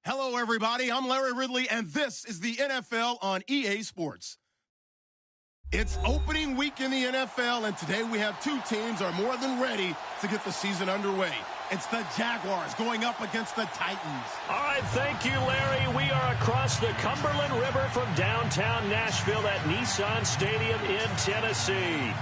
Hello, everybody. I'm Larry Ridley, and this is the NFL on EA Sports. It's opening week in the NFL, and today we have two teams are more than ready to get the season underway. It's the Jaguars going up against the Titans. All right, thank you, Larry. We are across the Cumberland River from downtown Nashville at Nissan Stadium in Tennessee.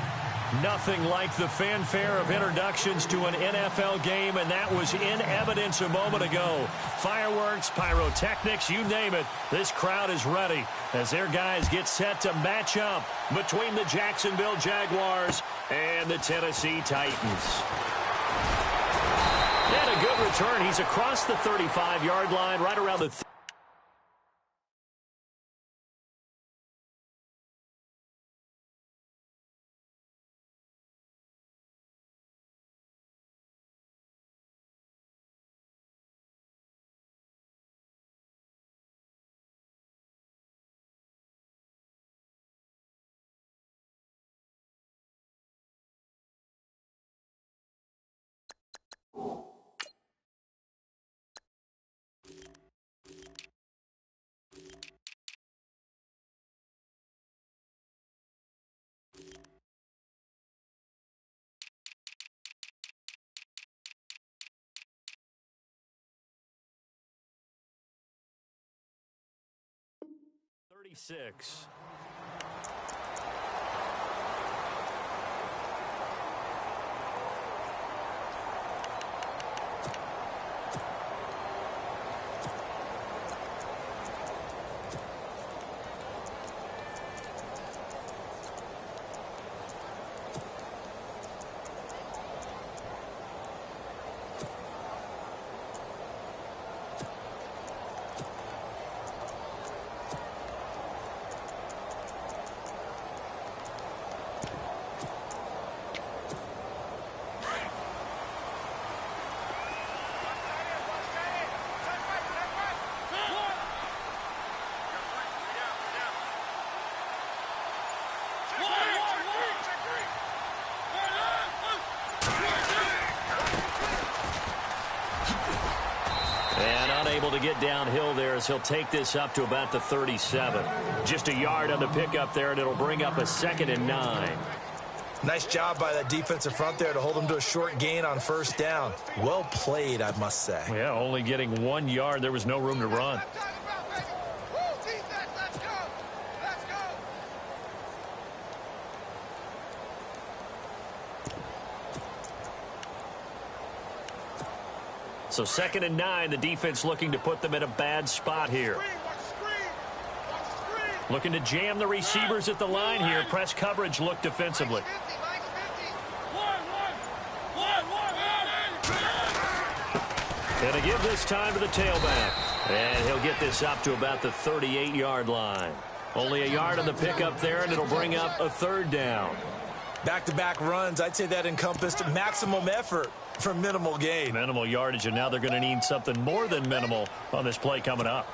Nothing like the fanfare of introductions to an NFL game, and that was in evidence a moment ago. Fireworks, pyrotechnics, you name it. This crowd is ready as their guys get set to match up between the Jacksonville Jaguars and the Tennessee Titans. And a good return. He's across the 35-yard line, right around the 36. Able to get downhill there as he'll take this up to about the 37. Just a yard on the pickup there, and it'll bring up a 2nd and 9. Nice job by that defensive front there to hold him to a short gain on first down. Well played, I must say. Yeah, only getting 1 yard. There was no room to run. So 2nd and 9, the defense looking to put them in a bad spot here. Looking to jam the receivers at the line here. Press coverage look defensively. And to give this time to the tailback. And he'll get this up to about the 38-yard line. Only a yard on the pickup there, and it'll bring up a third down. Back-to-back runs, I'd say that encompassed maximum effort for minimal gain. Minimal yardage, and now they're going to need something more than minimal on this play coming up.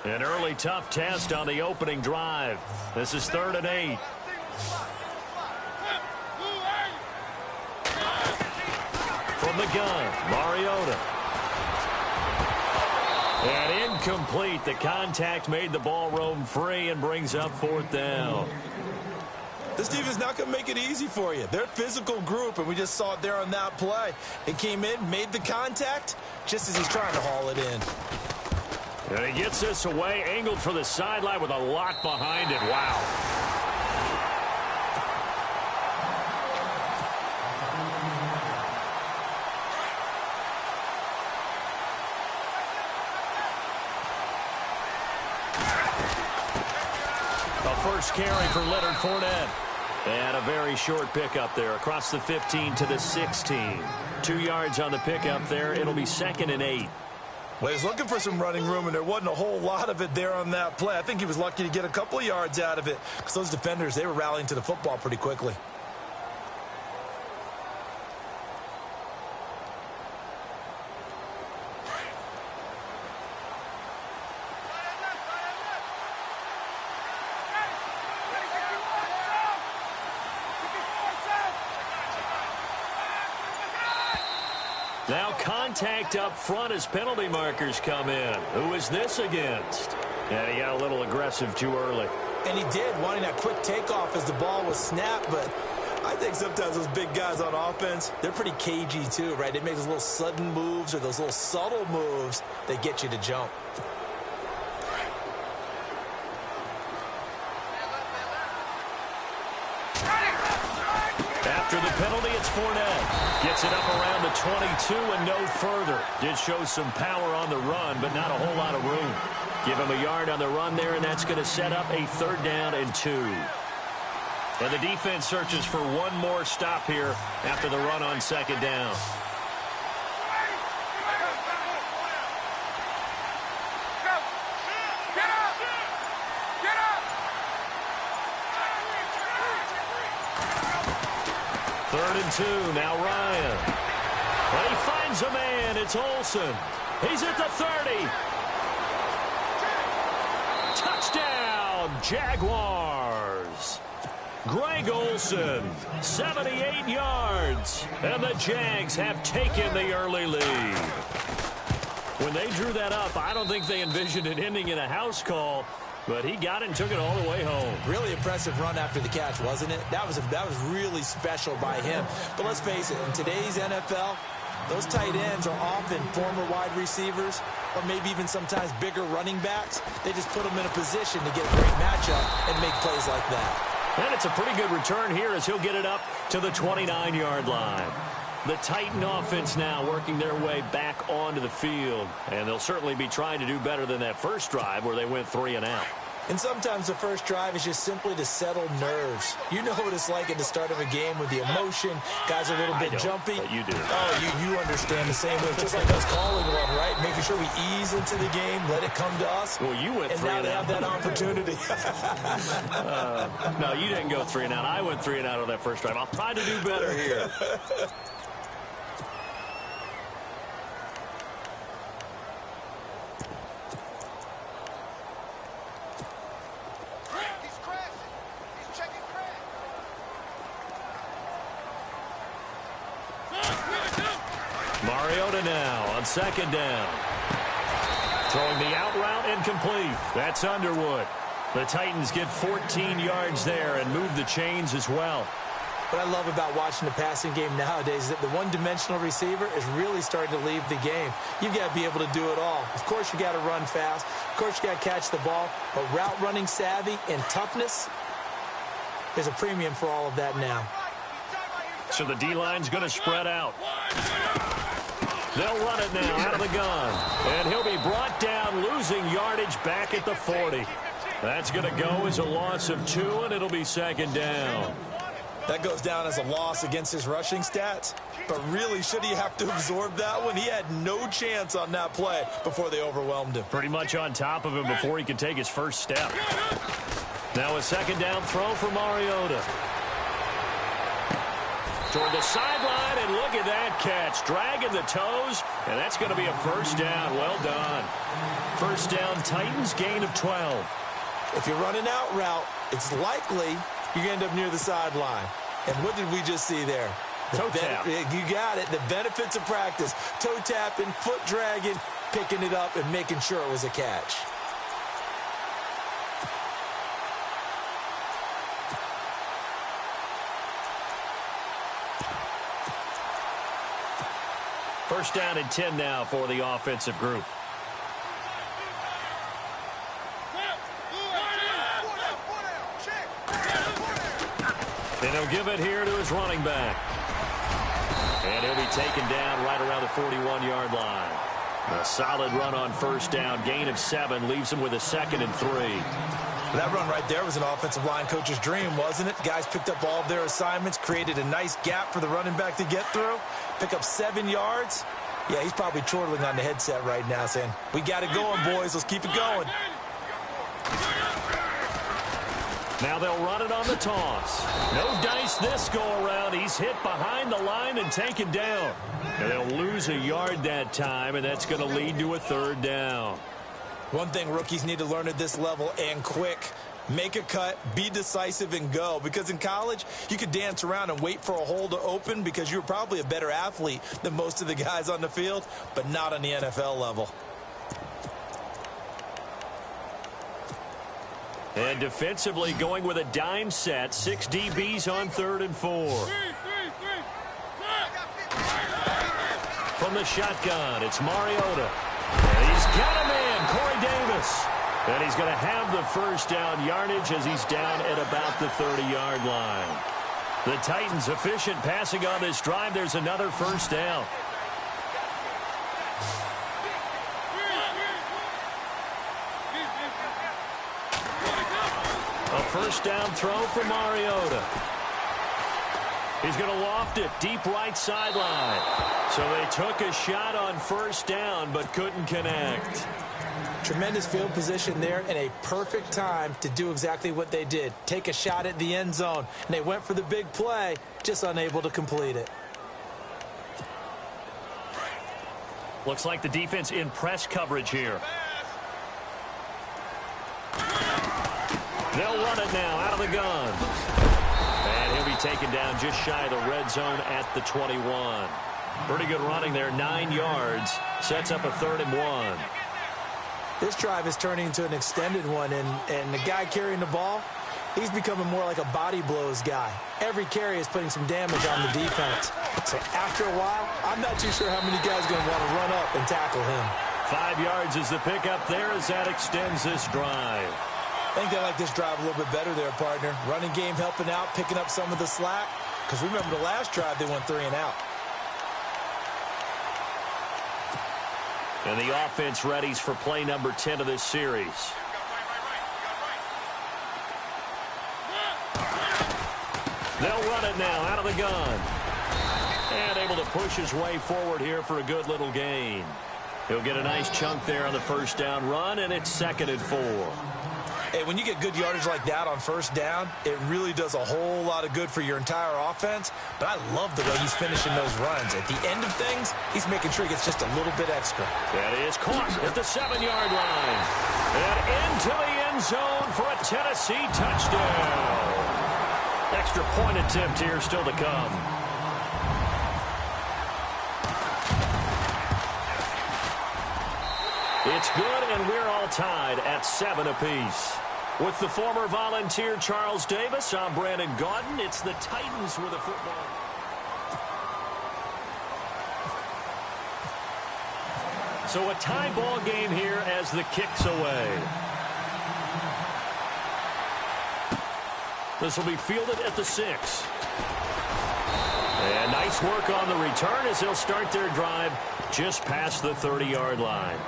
An early tough test on the opening drive. This is 3rd and 8. From the gun, Mariota. And incomplete. The contact made the ball roam free and brings up 4th down. This team is not going to make it easy for you. They're a physical group, and we just saw it there on that play. It came in, made the contact, just as he's trying to haul it in. And he gets this away, angled for the sideline with a lot behind it. Wow. A first carry for Leonard Fournette. And a very short pickup there across the 15 to the 16. 2 yards on the pickup there. It'll be 2nd and 8. Well, he's looking for some running room, and there wasn't a whole lot of it there on that play. I think he was lucky to get a couple of yards out of it because those defenders, they were rallying to the football pretty quickly. Now contact up front as penalty markers come in. Who is this against? Yeah, he got a little aggressive too early. And he did, wanting that quick takeoff as the ball was snapped, but I think sometimes those big guys on offense, they're pretty cagey too, right? They make those little sudden moves or those little subtle moves that get you to jump. After the penalty, it's Fournette. Gets it up around the 22 and no further. Did show some power on the run, but not a whole lot of room. Give him a yard on the run there, and that's going to set up a 3rd down and 2. And the defense searches for one more stop here after the run on 2nd down. Third and 2, now Ryan. But he finds a man, it's Olsen. He's at the 30. Touchdown, Jaguars. Greg Olsen, 78 yards. And the Jags have taken the early lead. When they drew that up, I don't think they envisioned it ending in a house call. But he got it and took it all the way home. Really impressive run after the catch, wasn't it? That was really special by him. But let's face it, in today's NFL, those tight ends are often former wide receivers or maybe even sometimes bigger running backs. They just put them in a position to get a great matchup and make plays like that. And it's a pretty good return here as he'll get it up to the 29-yard line. The Titan offense now working their way back onto the field. And they'll certainly be trying to do better than that first drive where they went 3 and out. And sometimes the first drive is just simply to settle nerves. You know what it's like at the start of a game with the emotion. Guys are a little bit jumpy. But you do. Oh, you understand the same way. Just like us calling one, right? Making sure we ease into the game, let it come to us. Well, you went 3 and out. And now they have that opportunity. No, you didn't go 3 and out. I went 3 and out on that first drive. I'll try to do better here. Mariota now on 2nd down. Throwing the out route incomplete. That's Underwood. The Titans get 14 yards there and move the chains as well. What I love about watching the passing game nowadays is that the one-dimensional receiver is really starting to leave the game. You've got to be able to do it all. Of course, you got to run fast. Of course, you got to catch the ball. But route running savvy and toughness, there's a premium for all of that now. So the D-line's going to spread out. They'll run it now out of the gun. And he'll be brought down, losing yardage back at the 40. That's going to go as a loss of 2, and it'll be 2nd down. That goes down as a loss against his rushing stats. But really, should he have to absorb that one? He had no chance on that play before they overwhelmed him. Pretty much on top of him before he could take his first step. Now a second down throw for Mariota. Toward the sideline, and look at that catch. Dragging the toes, and that's going to be a first down. Well done. First down, Titans, gain of 12. If you're running out route, it's likely you're going to end up near the sideline. And what did we just see there? Toe tap. You got it. The benefits of practice. Toe tapping, foot dragging, picking it up, and making sure it was a catch. First down and 10 now for the offensive group. And he'll give it here to his running back. And he'll be taken down right around the 41-yard line. A solid run on first down. Gain of 7 leaves him with a 2nd and 3. That run right there was an offensive line coach's dream, wasn't it? Guys picked up all of their assignments, created a nice gap for the running back to get through, pick up 7 yards. Yeah, he's probably chortling on the headset right now saying, we got it going, boys. Let's keep it going. Now they'll run it on the toss. No dice this go-around. He's hit behind the line and taken down. And they'll lose a yard that time, and that's going to lead to a 3rd down. One thing rookies need to learn at this level, and quick, make a cut, be decisive, and go. Because in college, you could dance around and wait for a hole to open because you're probably a better athlete than most of the guys on the field, but not on the NFL level. And defensively going with a dime set. 6 DBs on 3rd and 4. From the shotgun, it's Mariota. And he's got a man, Corey Davis. And he's going to have the first down yardage as he's down at about the 30-yard line. The Titans efficient passing on this drive. There's another first down. A first down throw for Mariota. He's going to loft it deep right sideline. So they took a shot on first down but couldn't connect. Tremendous field position there and a perfect time to do exactly what they did. Take a shot at the end zone. And they went for the big play, just unable to complete it. Looks like the defense in press coverage here. They'll run it now out of the gun. And he'll be taken down just shy of the red zone at the 21. Pretty good running there, 9 yards. Sets up a 3rd and 1. This drive is turning into an extended one, and the guy carrying the ball, he's becoming more like a body blows guy. Every carry is putting some damage on the defense. So after a while, I'm not too sure how many guys are going to want to run up and tackle him. 5 yards is the pickup there as that extends this drive. I think they like this drive a little bit better there, partner. Running game helping out, picking up some of the slack. Because remember the last drive, they went 3 and out. And the offense readies for play number 10 of this series. They'll run it now out of the gun. And able to push his way forward here for a good little gain. He'll get a nice chunk there on the first down run, and it's 2nd and 4. Hey, when you get good yardage like that on first down, it really does a whole lot of good for your entire offense. But I love the way he's finishing those runs. At the end of things, he's making sure he gets just a little bit extra. That is caught at the 7-yard line. And into the end zone for a Tennessee touchdown. Extra point attempt here still to come. It's good, and we're all tied at 7 apiece. With the former Volunteer Charles Davis, I'm Brandon Gaudin. It's the Titans with a football. So a tie ball game here as the kick's away. This will be fielded at the 6. And nice work on the return as they'll start their drive just past the 30-yard line.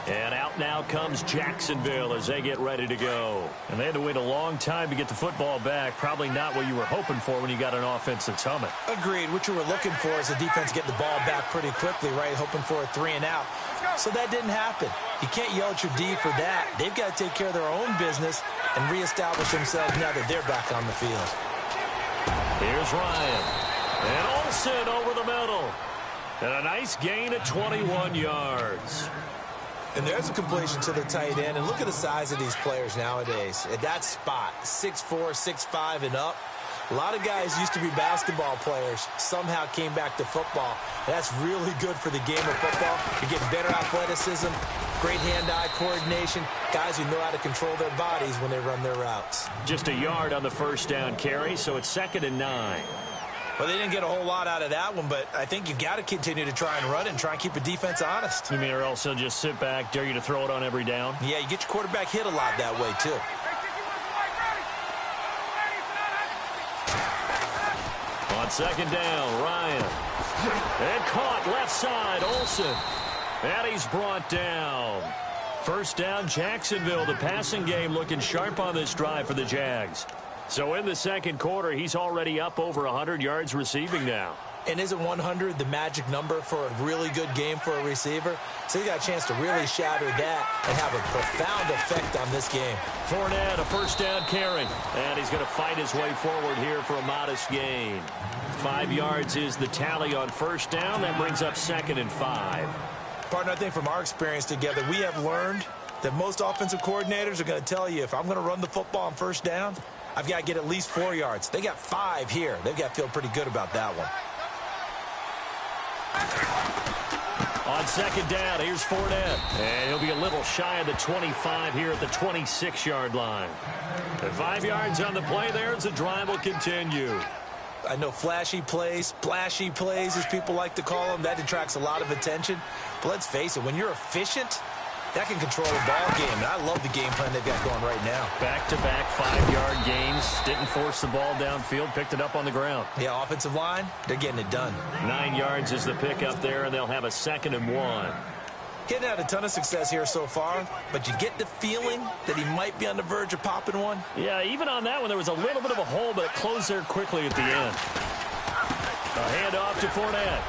And out now comes Jacksonville as they get ready to go. And they had to wait a long time to get the football back. Probably not what you were hoping for when you got an offense that's humming. Agreed. What you were looking for is the defense getting the ball back pretty quickly, right? Hoping for a 3 and out. So that didn't happen. You can't yell at your D for that. They've got to take care of their own business and reestablish themselves now that they're back on the field. Here's Ryan. And Olsen over the middle. And a nice gain at 21 yards. And there's a completion to the tight end. And look at the size of these players nowadays. At that spot, 6'4", 6'5", and up. A lot of guys used to be basketball players, somehow came back to football. That's really good for the game of football. You're getting better athleticism, great hand-eye coordination, guys who know how to control their bodies when they run their routes. Just a yard on the first down carry, so it's 2nd and 9. Well, they didn't get a whole lot out of that one, but I think you've got to continue to try and run it and try and keep the defense honest. You mean, or else they'll just sit back, dare you to throw it on every down? Yeah, you get your quarterback hit a lot that way, too. On 2nd down, Ryan. And caught left side, Olsen. And he's brought down. First down, Jacksonville. The passing game looking sharp on this drive for the Jags. So in the second quarter, he's already up over 100 yards receiving now. And isn't 100 the magic number for a really good game for a receiver? So he got a chance to really shatter that and have a profound effect on this game. Fournette, a first down carry. And he's going to fight his way forward here for a modest gain. 5 yards is the tally on first down. That brings up 2nd and 5. Partner, I think from our experience together, we have learned that most offensive coordinators are going to tell you, if I'm going to run the football on first down, I've got to get at least 4 yards. They got 5 here. They've got to feel pretty good about that one. On 2nd down, here's Fournette. And he'll be a little shy of the 25 here at the 26-yard line. And 5 yards on the play there as the drive will continue. I know flashy plays, splashy plays, as people like to call them, that attracts a lot of attention. But let's face it, when you're efficient, that can control a ball game. And I love the game plan they've got going right now. Back-to-back 5-yard gains. Didn't force the ball downfield. Picked it up on the ground. Yeah, offensive line, they're getting it done. 9 yards is the pickup there, and they'll have a 2nd and 1. Getting had a ton of success here so far, but you get the feeling that he might be on the verge of popping one. Yeah, even on that one, there was a little bit of a hole, but it closed there quickly at the end. A handoff to Fournette.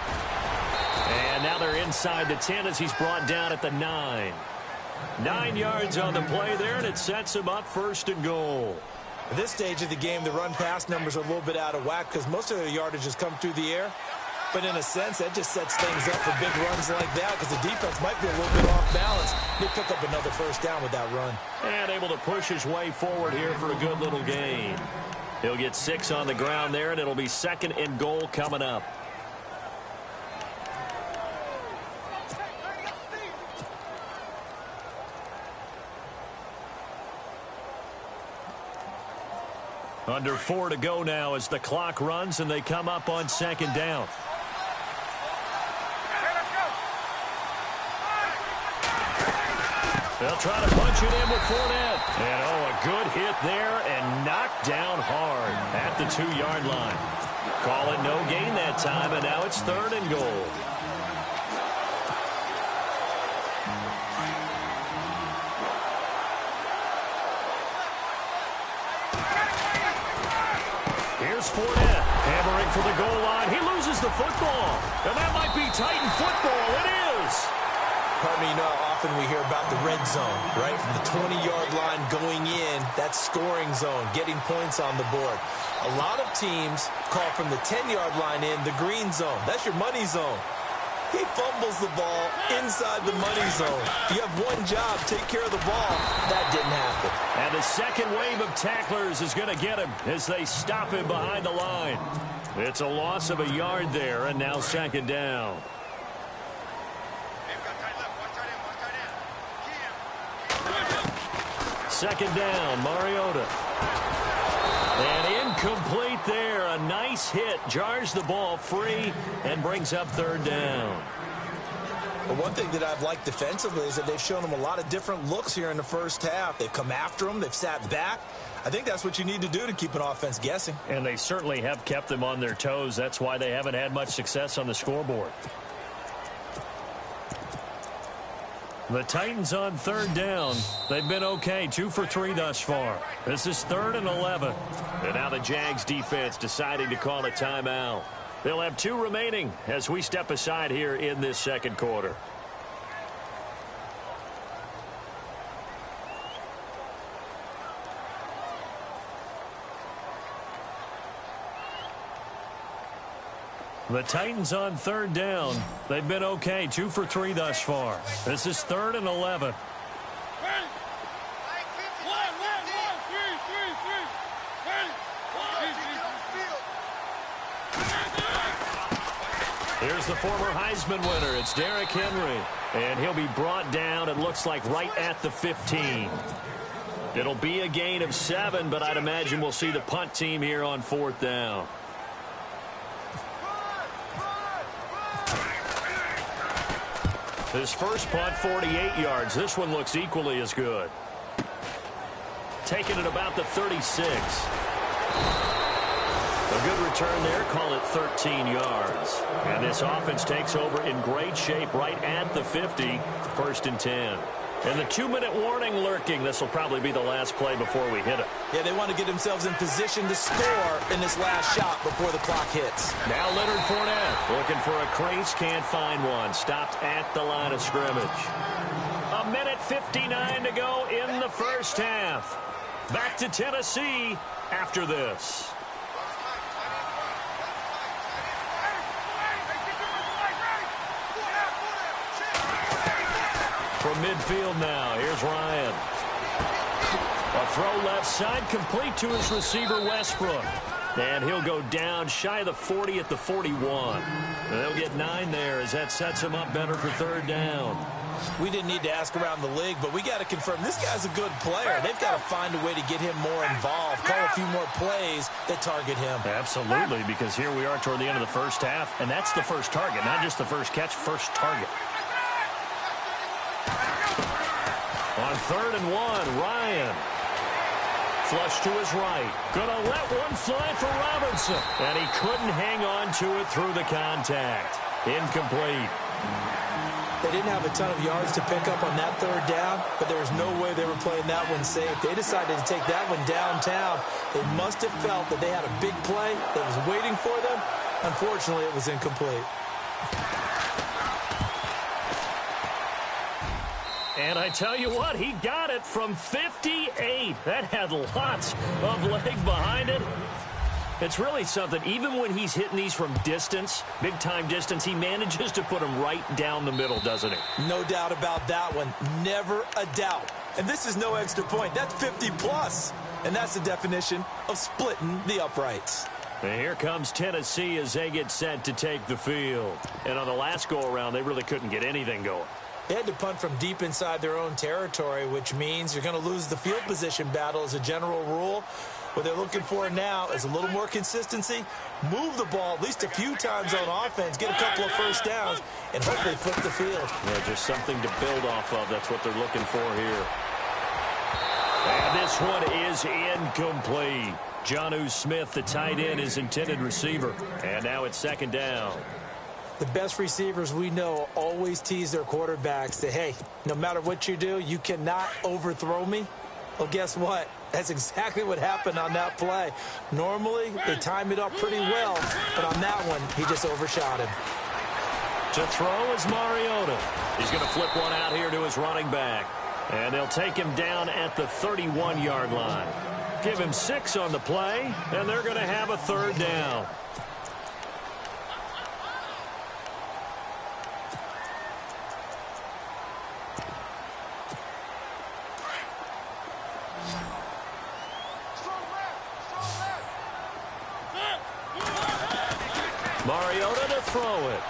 And now they're inside the 10 as he's brought down at the 9. 9 yards on the play there, and it sets him up 1st and goal. At this stage of the game, the run-pass numbers are a little bit out of whack because most of the yardage has come through the air. But in a sense, that just sets things up for big runs like that because the defense might be a little bit off balance. They pick up another first down with that run. And able to push his way forward here for a good little gain. He'll get 6 on the ground there, and it'll be 2nd and goal coming up. Under 4 to go now as the clock runs, and they come up on 2nd down. They'll try to punch it in with Fournette. And, a good hit there and knocked down hard at the 2-yard line. Call it no gain that time, and now it's 3rd and goal. Here's Fournette, hammering for the goal line. He loses the football, and that might be Titan football. It is. Partner, you know how often we hear about the red zone, right? From the 20-yard line going in, that's scoring zone, getting points on the board. A lot of teams call from the 10-yard line in the green zone. That's your money zone. He fumbles the ball inside the money zone. You have one job, take care of the ball. That didn't happen. And the second wave of tacklers is going to get him as they stop him behind the line. It's a loss of a yard there, and now 2nd down. Second down, Mariota. And incomplete there. A nice hit. Jars the ball free and brings up 3rd down. But one thing that I've liked defensively is that they've shown him a lot of different looks here in the first half. They've come after him. They've sat back. I think that's what you need to do to keep an offense guessing. And they certainly have kept them on their toes. That's why they haven't had much success on the scoreboard. The Titans on 3rd down. They've been okay, 2 for 3 thus far. This is 3rd and 11. And now the Jags defense deciding to call a timeout. They'll have 2 remaining as we step aside here in this second quarter. The Titans on third down. They've been okay, 2 for 3 thus far. This is 3rd and 11. Here's the former Heisman winner. It's Derrick Henry. And he'll be brought down, it looks like, right at the 15. It'll be a gain of 7, but I'd imagine we'll see the punt team here on 4th down. His first punt, 48 yards. This one looks equally as good. Taken at about the 36. A good return there, call it 13 yards. And this offense takes over in great shape right at the 50, 1st and 10. And the 2-minute warning lurking. This will probably be the last play before we hit it. Yeah, they want to get themselves in position to score in this last shot before the clock hits. Now Leonard Fournette looking for a crease, can't find one. Stopped at the line of scrimmage. 1:59 to go in the first half. Back to Tennessee after this. From midfield now, here's Ryan. A throw left side, complete to his receiver, Westbrook. And he'll go down shy of the 40 at the 41. And they'll get 9 there as that sets him up better for 3rd down. We didn't need to ask around the league, but we got to confirm this guy's a good player. They've got to find a way to get him more involved, call a few more plays that target him. Absolutely, because here we are toward the end of the first half, and that's the first target, not just the first catch, first target. On 3rd and 1, Ryan. Flush to his right. Gonna let one fly for Robinson. And he couldn't hang on to it through the contact. Incomplete. They didn't have a ton of yards to pick up on that 3rd down, but there was no way they were playing that one safe. They decided to take that one downtown. They must have felt that they had a big play that was waiting for them. Unfortunately, it was incomplete. And I tell you what, he got it from 58. That had lots of leg behind it. It's really something. Even when he's hitting these from distance, big-time distance, he manages to put them right down the middle, doesn't he? No doubt about that one. Never a doubt. And this is no extra point. That's 50-plus. And that's the definition of splitting the uprights. And here comes Tennessee as they get set to take the field. And on the last go-around, they really couldn't get anything going. They had to punt from deep inside their own territory, which means you're going to lose the field position battle as a general rule. What they're looking for now is a little more consistency, move the ball at least a few times on offense, get a couple of first downs, and hopefully flip the field. Yeah, just something to build off of. That's what they're looking for here. And this one is incomplete. Jonnu Smith, the tight end, is intended receiver. And now it's 2nd down. The best receivers we know always tease their quarterbacks that, hey, no matter what you do, you cannot overthrow me. Well, guess what? That's exactly what happened on that play. Normally, they time it up pretty well, but on that one, he just overshot him. To throw is Mariota. He's going to flip one out here to his running back. And they'll take him down at the 31-yard line. Give him 6 on the play, and they're going to have a 3rd down. Mariota to throw it.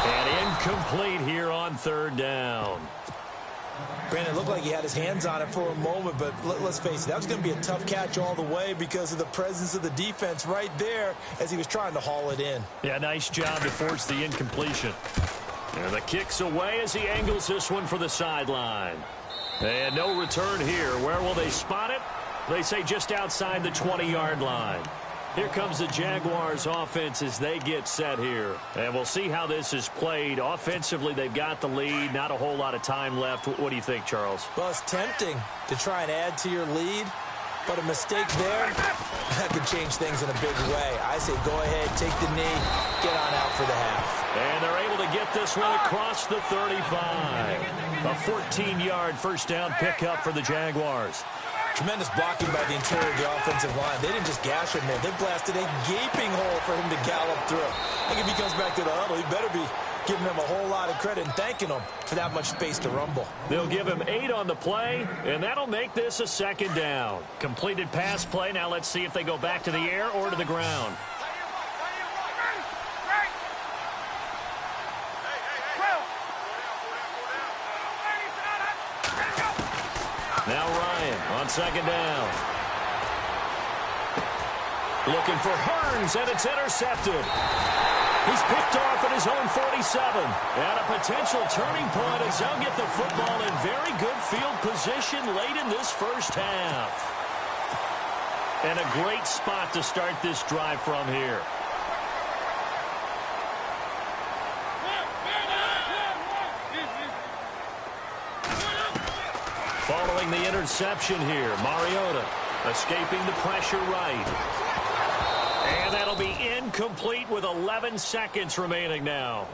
And incomplete here on 3rd down. Brandon, it looked like he had his hands on it for a moment, but let's face it, that was going to be a tough catch all the way because of the presence of the defense right there as he was trying to haul it in. Yeah, nice job to force the incompletion. And the kick's away as he angles this one for the sideline. And no return here. Where will they spot it? They say just outside the 20-yard line. Here comes the Jaguars offense as they get set here. And we'll see how this is played. Offensively, they've got the lead. Not a whole lot of time left. What do you think, Charles? Well, it's tempting to try and add to your lead, but a mistake there, that could change things in a big way. I say go ahead, take the knee, get on out for the half. And they're able to get this one across the 35. A 14-yard first down pickup for the Jaguars. Tremendous blocking by the interior of the offensive line. They didn't just gash him there. They blasted a gaping hole for him to gallop through. I think if he comes back to the huddle, he better be giving them a whole lot of credit and thanking them for that much space to rumble. They'll give him 8 on the play, and that'll make this a second down. Completed pass play. Now let's see if they go back to the air or to the ground. Now Ryan on second down. Looking for Hearns, and it's intercepted. He's picked off at his own 47. And a potential turning point as they'll get the football in very good field position late in this first half. And a great spot to start this drive from here. Following the interception here, Mariota escaping the pressure right. And that'll be incomplete with 11 seconds remaining now.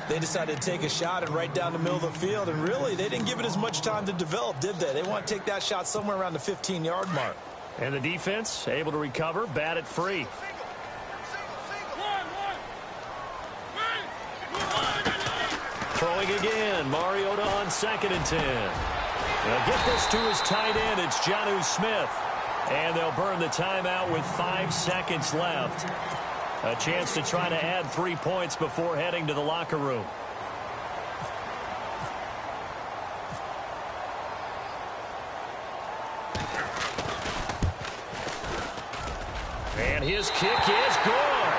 They decided to take a shot and right down the middle of the field, and really, they didn't give it as much time to develop, did they? They want to take that shot somewhere around the 15-yard mark. And the defense able to recover, bat it free. Throwing again, Mariota on 2nd and 10. They'll get this to his tight end. It's Jonnu Smith. And they'll burn the timeout with 5 seconds left. A chance to try to add 3 points before heading to the locker room. And his kick is good.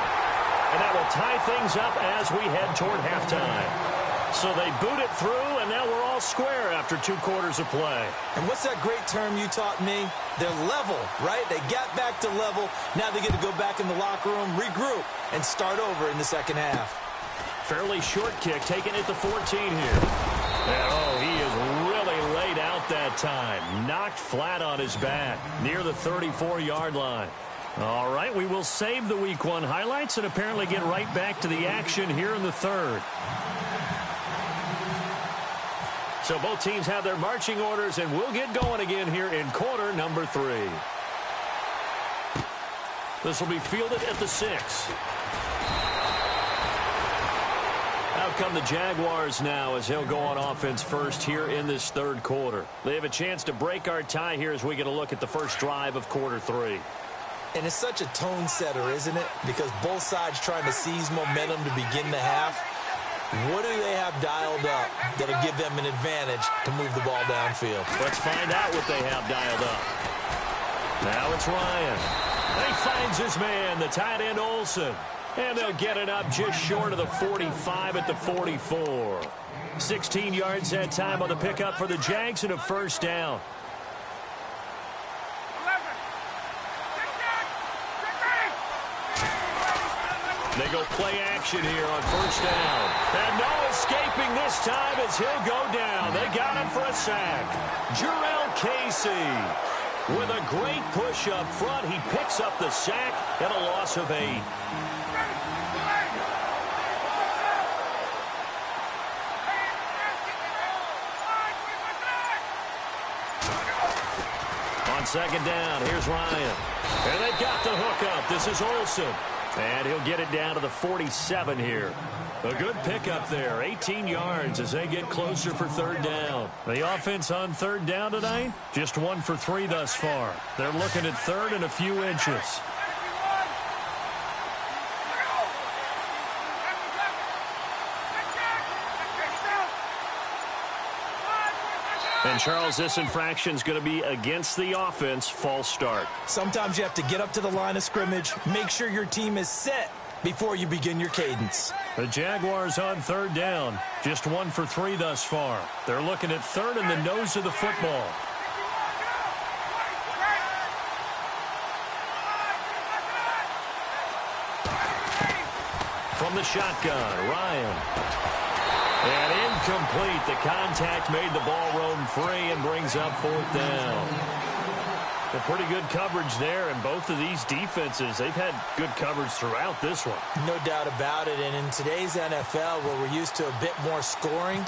And that will tie things up as we head toward halftime. So they boot it through, and now we're all square after 2 quarters of play. And what's that great term you taught me? They're level, right? They got back to level. Now they get to go back in the locker room, regroup, and start over in the second half. Fairly short kick, taken at the 14 here. And, oh, he is really laid out that time. Knocked flat on his back near the 34-yard line. All right, we will save the Week 1 highlights and apparently get right back to the action here in the third. So both teams have their marching orders, and we'll get going again here in quarter number 3. This will be fielded at the 6. Out come the Jaguars now as he'll go on offense first here in this third quarter. They have a chance to break our tie here as we get a look at the first drive of quarter 3. And it's such a tone setter, isn't it? Because both sides trying to seize momentum to begin the half. What do they have dialed up that'll give them an advantage to move the ball downfield? Let's find out what they have dialed up. Now it's Ryan. He finds his man, the tight end Olsen. And they'll get it up just short of the 45 at the 44. 16 yards that time on the pickup for the Jags and a first down. They go play action here on first down. And no escaping this time as he'll go down. They got him for a sack. Jarrell Casey with a great push up front. He picks up the sack and a loss of 8. On second down, here's Ryan. And they've got the hook up. This is Olsen. And he'll get it down to the 47 here. A good pickup there, 18 yards as they get closer for third down. The offense on third down tonight, just 1 for 3 thus far. They're looking at third and a few inches. And, Charles, this infraction's going to be against the offense, false start. Sometimes you have to get up to the line of scrimmage, make sure your team is set before you begin your cadence. The Jaguars on third down, just 1 for 3 thus far. They're looking at third and the nose of the football. From the shotgun, Ryan. And incomplete. The contact made the ball roam free and brings up fourth down. Well, pretty good coverage there, and both of these defenses, they've had good coverage throughout this one. No doubt about it, and in today's NFL, where we're used to a bit more scoring,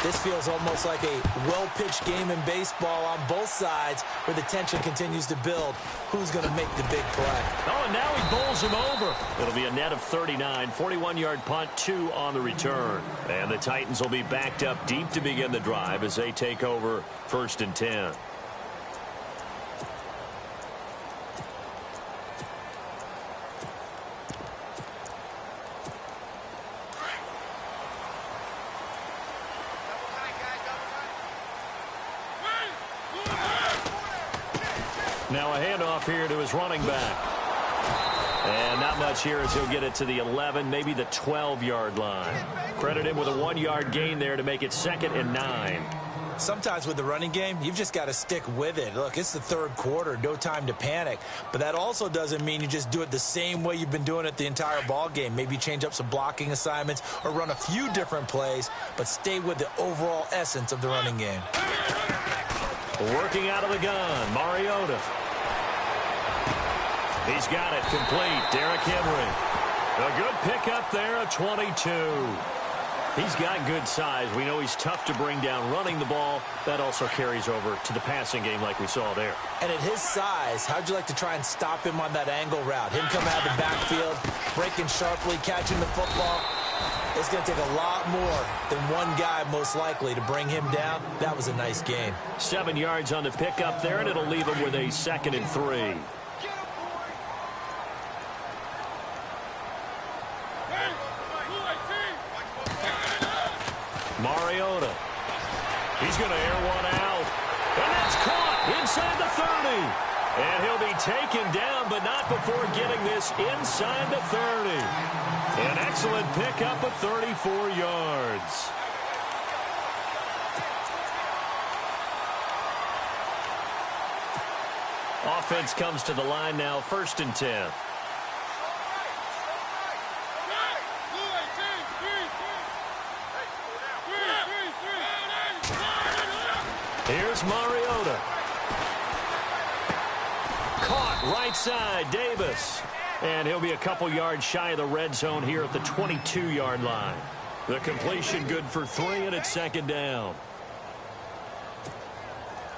this feels almost like a well-pitched game in baseball on both sides where the tension continues to build. Who's going to make the big play? Oh, and now he bowls him over. It'll be a net of 39, 41-yard punt, 2 on the return. And the Titans will be backed up deep to begin the drive as they take over 1st and 10. Now a handoff here to his running back. And not much here as he'll get it to the 11, maybe the 12-yard line. Credit him with a 1-yard gain there to make it 2nd and 9. Sometimes with the running game, you've just got to stick with it. Look, it's the 3rd quarter, no time to panic. But that also doesn't mean you just do it the same way you've been doing it the entire ball game. Maybe change up some blocking assignments or run a few different plays, but stay with the overall essence of the running game. Working out of the gun, Mariota. He's got it complete. Derrick Henry. A good pickup there, a 22. He's got good size. We know he's tough to bring down running the ball. That also carries over to the passing game like we saw there. And at his size, how'd you like to try and stop him on that angle route? Him coming out of the backfield, breaking sharply, catching the football. It's going to take a lot more than one guy, most likely, to bring him down. That was a nice game. 7 yards on the pickup there, and it'll leave him with a 2nd and 3. Mariota. He's going to air one out. And that's caught inside the 30. And he'll be taken down, but not before getting this inside the 30. An excellent pickup of 34 yards. Offense comes to the line now, 1st and 10. Here's Mariota. Caught right side, Davis. And he'll be a couple yards shy of the red zone here at the 22-yard line. The completion good for 3, and it's 2nd down.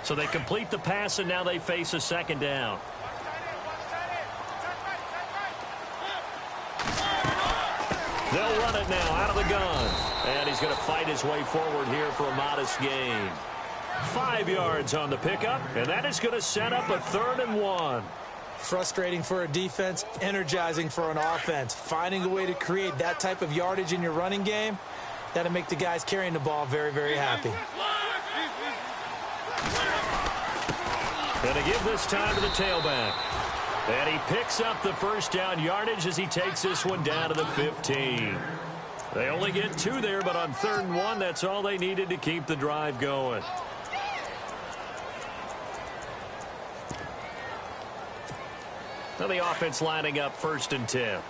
So they complete the pass, and now they face a 2nd down. They'll run it now out of the gun. And he's going to fight his way forward here for a modest gain. 5 yards on the pickup, and that is going to set up a 3rd and 1. Frustrating for a defense, energizing for an offense. Finding a way to create that type of yardage in your running game, that'll make the guys carrying the ball very, very happy. Going to give this time to the tailback. And he picks up the 1st down yardage as he takes this one down to the 15. They only get 2 there, but on 3rd and 1, that's all they needed to keep the drive going. Now the offense lining up 1st and 10.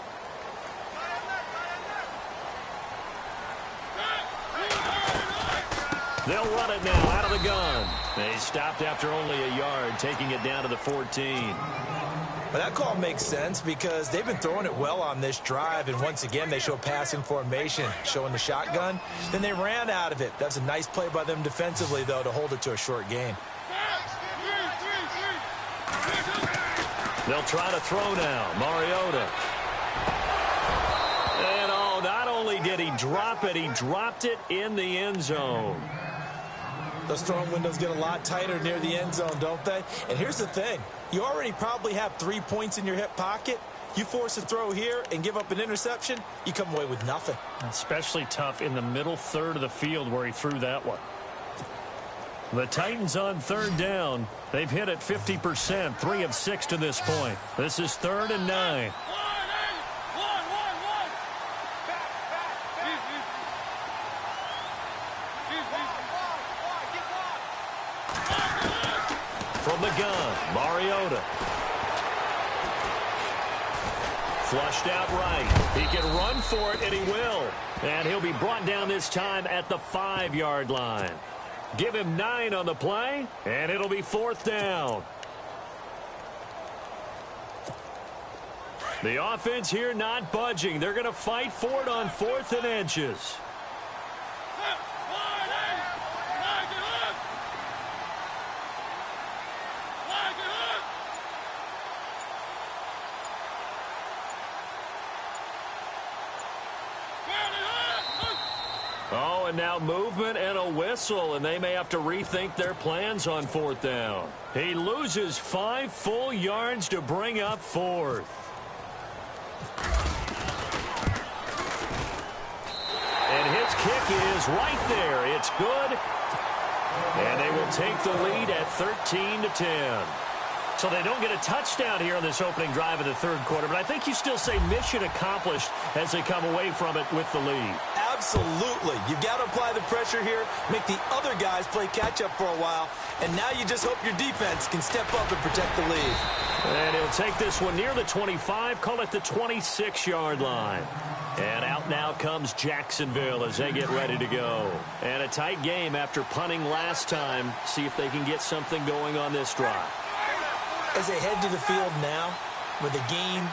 They'll run it now out of the gun. They stopped after only a yard, taking it down to the 14. But that call makes sense because they've been throwing it well on this drive, and once again they show passing formation, showing the shotgun. Then they ran out of it. That's a nice play by them defensively, though, to hold it to a short gain. They'll try to throw now. Mariota. And oh, not only did he drop it, he dropped it in the end zone. Those throwing windows get a lot tighter near the end zone, don't they? And here's the thing. You already probably have 3 points in your hip pocket. You force a throw here and give up an interception, you come away with nothing. Especially tough in the middle 3rd of the field where he threw that one. The Titans on 3rd down. They've hit it 50%, 3 of 6 to this point. This is 3rd and 9. From the gun, Mariota. Flushed out right. He can run for it, and he will. And he'll be brought down this time at the 5-yard line. Give him 9 on the play, and it'll be 4th down. The offense here not budging. They're going to fight for it on 4th and inches. Oh, and now movement and a whistle, and they may have to rethink their plans on 4th down. He loses 5 full yards to bring up 4th. And his kick is right there. It's good. And they will take the lead at 13-10. So they don't get a touchdown here on this opening drive of the 3rd quarter, but I think you still say mission accomplished as they come away from it with the lead. Absolutely. You've got to apply the pressure here, make the other guys play catch-up for a while, and now you just hope your defense can step up and protect the lead. And he'll take this one near the 25, call it the 26-yard line. And out now comes Jacksonville as they get ready to go. And a tight game after punting last time. See if they can get something going on this drive. As they head to the field now, with the game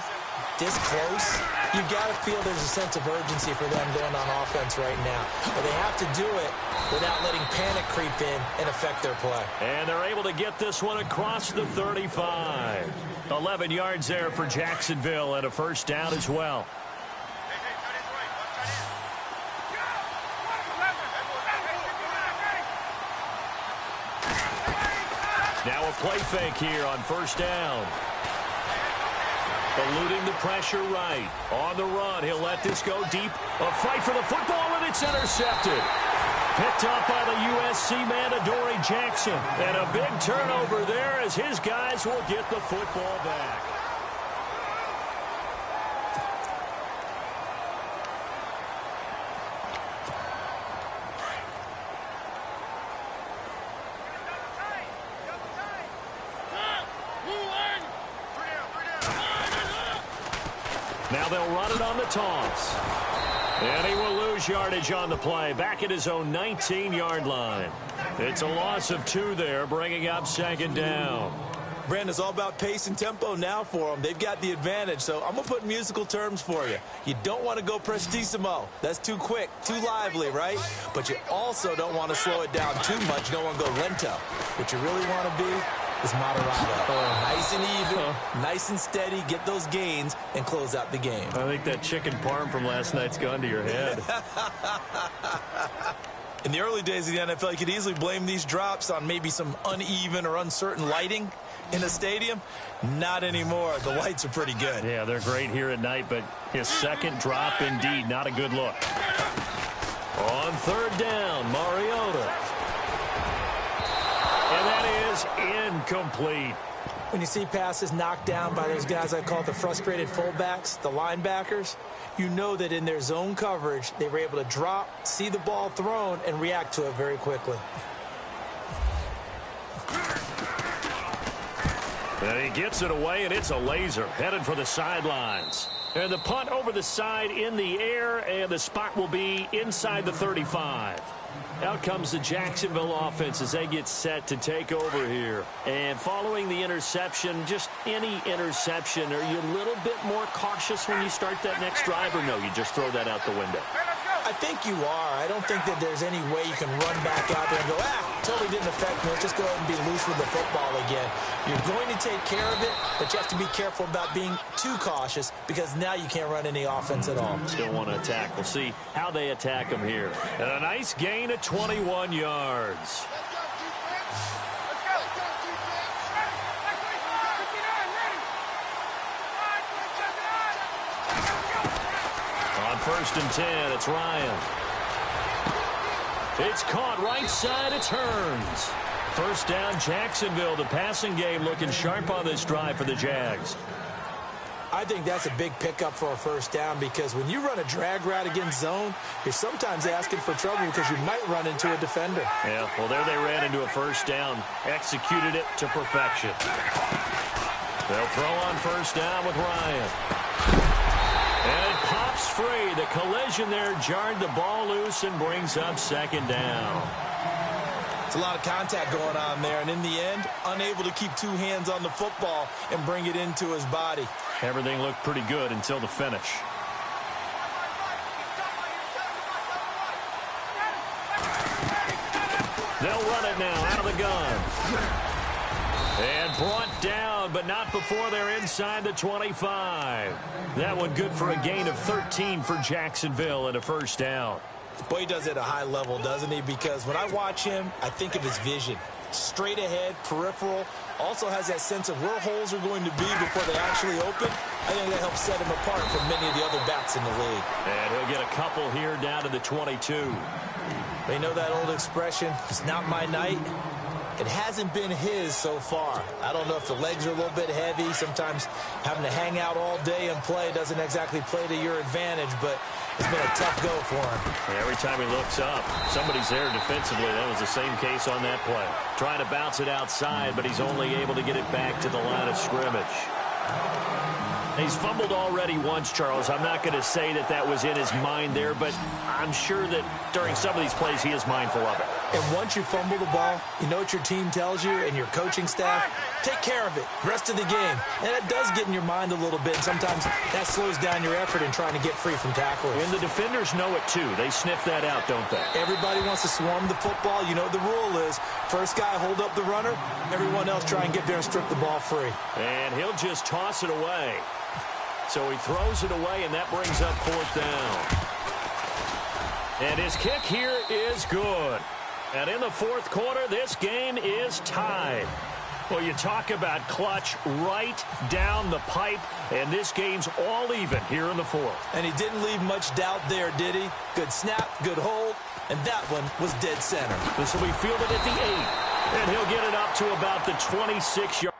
this close, you've got to feel there's a sense of urgency for them going on offense right now. But they have to do it without letting panic creep in and affect their play. And they're able to get this one across the 35. 11 yards there for Jacksonville and a 1st down as well. Now a play fake here on 1st down. Eluding the pressure right. On the run, he'll let this go deep. A fight for the football, and it's intercepted. Picked up by the USC man, Adoree Jackson. And a big turnover there as his guys will get the football back. Now they'll run it on the toss. And he will lose yardage on the play. Back at his own 19-yard line. It's a loss of 2 there, bringing up 2nd down. Brandon, it's all about pace and tempo now for them. They've got the advantage, so I'm going to put musical terms for you. You don't want to go prestissimo. That's too quick, too lively, right? But you also don't want to slow it down too much. You don't want to go lento. What you really want to be is moderado. Nice and even, nice and steady, get those gains, and close out the game. I think that chicken parm from last night's gone to your head. In the early days of the NFL, you could easily blame these drops on maybe some uneven or uncertain lighting in a stadium. Not anymore. The lights are pretty good. Yeah, they're great here at night, but his 2nd drop, indeed, not a good look. On 3rd down, Mariota. And that is incomplete. When you see passes knocked down by those guys I call the frustrated fullbacks, the linebackers, you know that in their zone coverage, they were able to drop, see the ball thrown, and react to it very quickly. And he gets it away, and it's a laser headed for the sidelines. And the punt over the side in the air, and the spot will be inside the 35. Out comes the Jacksonville offense as they get set to take over here. And following the interception, just any interception, are you a little bit more cautious when you start that next drive, or no, you just throw that out the window? I think you are. I don't think that there's any way you can run back out there and go, totally didn't affect me. Let's just go ahead and be loose with the football again. You're going to take care of it, but you have to be careful about being too cautious because now you can't run any offense at all. Still want to attack. We'll see how they attack him here. And a nice gain of 21 yards. On 1st and 10, it's Ryan. It's caught right side, it turns. 1st down, Jacksonville. The passing game looking sharp on this drive for the Jags. I think that's a big pickup for a 1st down because when you run a drag route against zone, you're sometimes asking for trouble because you might run into a defender. Yeah, well, there they ran into a 1st down. Executed it to perfection. They'll throw on 1st down with Ryan. And it pops free. The collision there jarred the ball loose and brings up 2nd down. It's a lot of contact going on there, and in the end, unable to keep 2 hands on the football and bring it into his body. Everything looked pretty good until the finish. They'll run it now out of the gun. And brought down, but not before they're inside the 25. That one good for a gain of 13 for Jacksonville and a first down. Boy, he does it at a high level, doesn't he? Because when I watch him, I think of his vision. Straight ahead, peripheral, also has that sense of where holes are going to be before they actually open. I think that helps set him apart from many of the other backs in the league. And he'll get a couple here down to the 22. They know that old expression, it's not my night. It hasn't been his so far. I don't know if the legs are a little bit heavy. Sometimes having to hang out all day and play doesn't exactly play to your advantage, but it's been a tough go for him. And every time he looks up, somebody's there defensively. That was the same case on that play. Trying to bounce it outside, but he's only able to get it back to the line of scrimmage. He's fumbled already once, Charles. I'm not going to say that that was in his mind there, but I'm sure that during some of these plays he is mindful of it. And once you fumble the ball, you know what your team tells you and your coaching staff? Take care of it. Rest of the game. And it does get in your mind a little bit. And sometimes that slows down your effort in trying to get free from tacklers. And the defenders know it too. They sniff that out, don't they? Everybody wants to swarm the football. You know what the rule is. First guy hold up the runner. Everyone else try and get there and strip the ball free. And he'll just toss it away. So he throws it away, and that brings up fourth down. And his kick here is good. And in the fourth quarter, this game is tied. Well, you talk about clutch right down the pipe, and this game's all even here in the fourth. And he didn't leave much doubt there, did he? Good snap, good hold, and that one was dead center. This will be fielded at the 8, and he'll get it up to about the 26-yard.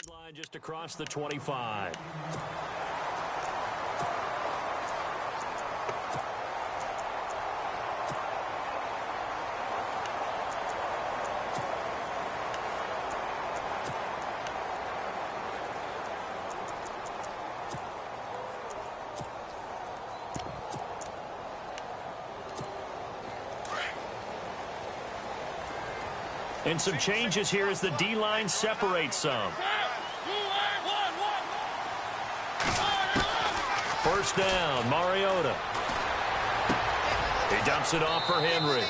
Line just across the 25. And some changes here as the D-line separates some. First down, Mariota. He dumps it off for Henry.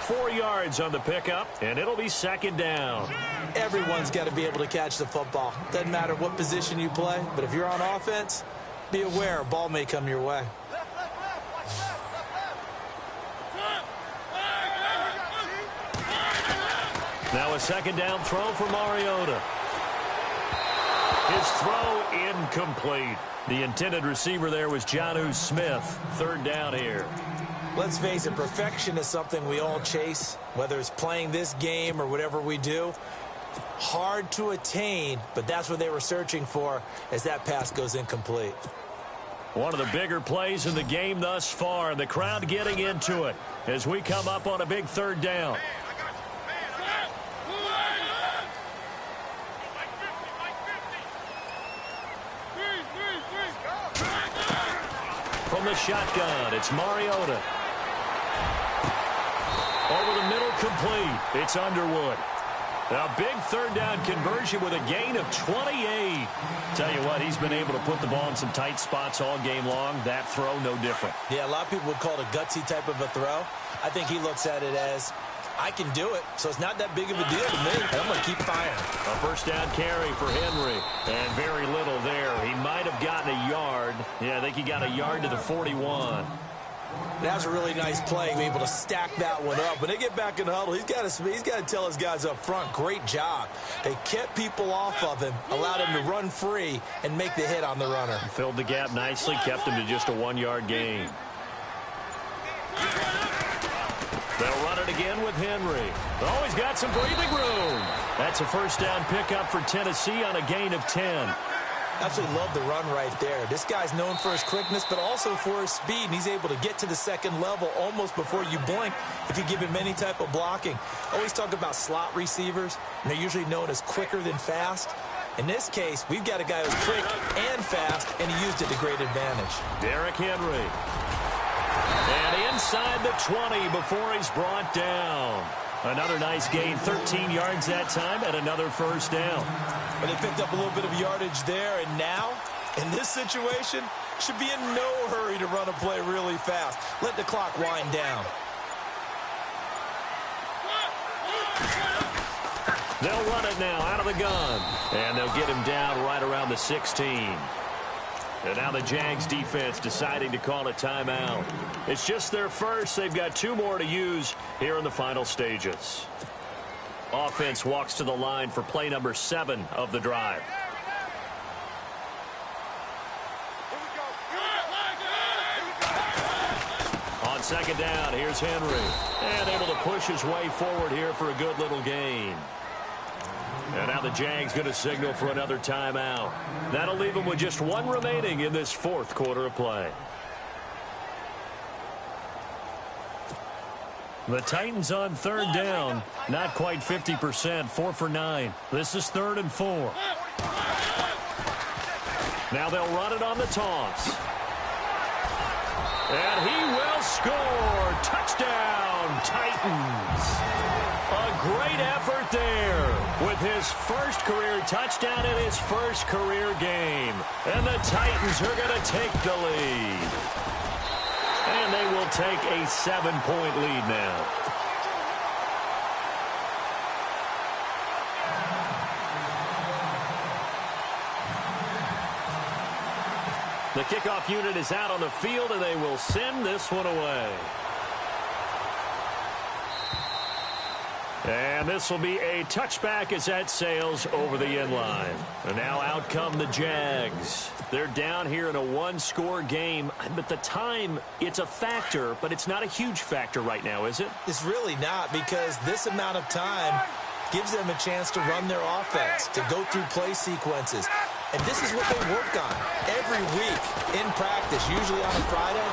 4 yards on the pickup, and it'll be second down. Everyone's got to be able to catch the football. Doesn't matter what position you play, but if you're on offense, be aware a ball may come your way. Now a second down throw for Mariota. His throw incomplete. The intended receiver there was Jonnu Smith. Third down here. Let's face it, perfection is something we all chase, whether it's playing this game or whatever we do. Hard to attain, but that's what they were searching for as that pass goes incomplete. One of the bigger plays in the game thus far, and the crowd getting into it as we come up on a big third down. From the shotgun, it's Mariota. Over the middle, complete. It's Underwood. A big third down conversion with a gain of 28. Tell you what, he's been able to put the ball in some tight spots all game long. That throw, no different. Yeah, a lot of people would call it a gutsy type of a throw. I think he looks at it as, I can do it, so it's not that big of a deal to me, and I'm going to keep firing. A first down carry for Henry, and very little there. He might have gotten a yard. Yeah, I think he got a yard to the 41. That was a really nice play, being able to stack that one up. When they get back in the huddle, he's got to tell his guys up front, great job. They kept people off of him, allowed him to run free and make the hit on the runner. Filled the gap nicely, kept him to just a 1-yard gain. They'll run it again with Henry. Oh, he's got some breathing room. That's a first down pickup for Tennessee on a gain of 10. Absolutely love the run right there. This guy's known for his quickness, but also for his speed, and he's able to get to the second level almost before you blink if you give him any type of blocking. Always talk about slot receivers, and they're usually known as quicker than fast. In this case, we've got a guy who's quick and fast, and he used it to great advantage. Derrick Henry. And inside the 20 before he's brought down. Another nice gain, 13 yards that time, and another first down. But they picked up a little bit of yardage there, and now, in this situation, should be in no hurry to run a play really fast. Let the clock wind down. They'll run it now out of the gun, and they'll get him down right around the 16. And now the Jags defense deciding to call a timeout. It's just their first. They've got 2 more to use here in the final stages. Offense walks to the line for play number 7 of the drive. On second down, here's Henry. And able to push his way forward here for a good little gain. And now the Jags going to signal for another timeout. That'll leave them with just 1 remaining in this 4th quarter of play. The Titans on 3rd down. Not quite 50%, 4 for 9. This is 3rd and 4. Now they'll run it on the toss. And he will score. Touchdown, Titans. A great effort there with his first career touchdown in his first career game. And the Titans are going to take the lead. And they will take a 7-point lead now. The kickoff unit is out on the field, and they will send this one away. And this will be a touchback as that sails over the end line. And now out come the Jags. They're down here in a 1-score game. But the time, it's a factor, but it's not a huge factor right now, is it? It's really not, because this amount of time gives them a chance to run their offense, to go through play sequences. And this is what they work on every week in practice, usually on a Friday.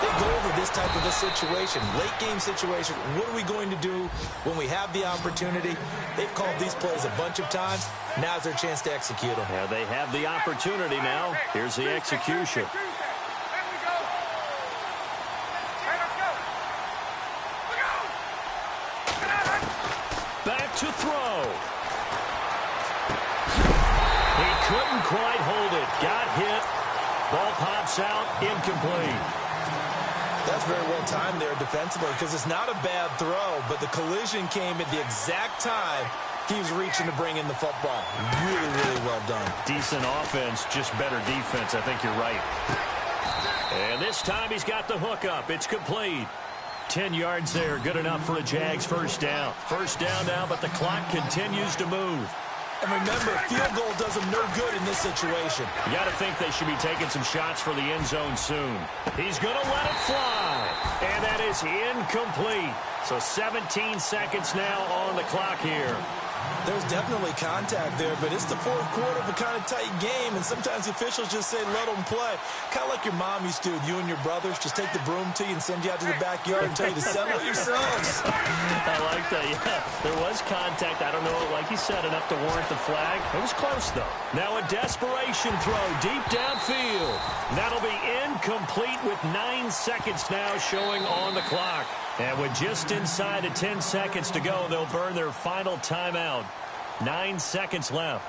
They go over this type of a situation, late game situation. What are we going to do when we have the opportunity? They've called these plays a bunch of times. Now's their chance to execute them. Yeah, they have the opportunity now. Here's the execution. Back to throw. He couldn't quite hold it. Got hit. Ball pops out. Incomplete. That's very well timed there defensively, because it's not a bad throw, but the collision came at the exact time he was reaching to bring in the football. Really, really well done. Decent offense, just better defense. I think you're right. And this time he's got the hook up. It's complete. 10 yards there. Good enough for a Jags first down. First down now, but the clock continues to move. And remember, field goal does them no good in this situation. You got to think they should be taking some shots for the end zone soon. He's going to let it fly. And that is incomplete. So 17 seconds now on the clock here. There's definitely contact there, but it's the 4th quarter of a kind of tight game, and sometimes the officials just say, let them play. Kind of like your mom used to with you and your brothers. Just take the broom to you and send you out to the backyard and tell you to settle it yourselves. I like that, yeah. There was contact. I don't know, like you said, enough to warrant the flag. It was close, though. Now a desperation throw deep downfield. That'll be incomplete with 9 seconds now showing on the clock. And with just inside of 10 seconds to go, they'll burn their final timeout. 9 seconds left.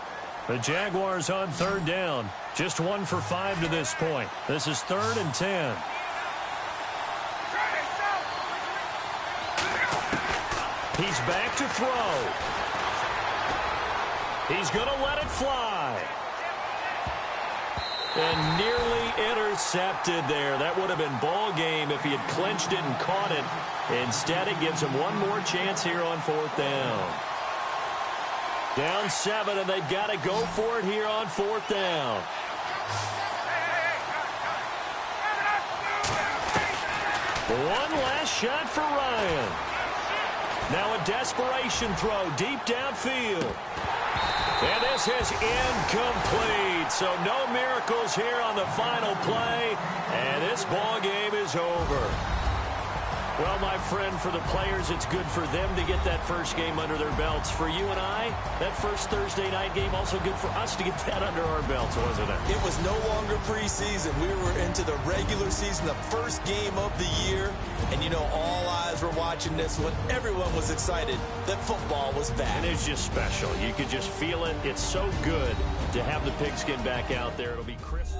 The Jaguars on 3rd down. Just 1 for 5 to this point. This is 3rd and 10. He's back to throw. He's going to let it fly. And nearly intercepted there. That would have been ball game if he had clinched it and caught it. Instead, it gives him one more chance here on 4th down. Down 7, and they've got to go for it here on 4th down. One last shot for Ryan. Now a desperation throw deep downfield. And this is incomplete. So no miracles here on the final play. And this ball game is over. Well, my friend, for the players, it's good for them to get that first game under their belts. For you and I, that first Thursday night game, also good for us to get that under our belts, wasn't it? It was no longer preseason. We were into the regular season, the first game of the year. And, you know, all eyes were watching this one. Everyone was excited that football was back. And it's just special. You could just feel it. It's so good to have the pigskin back out there. It'll be crisp.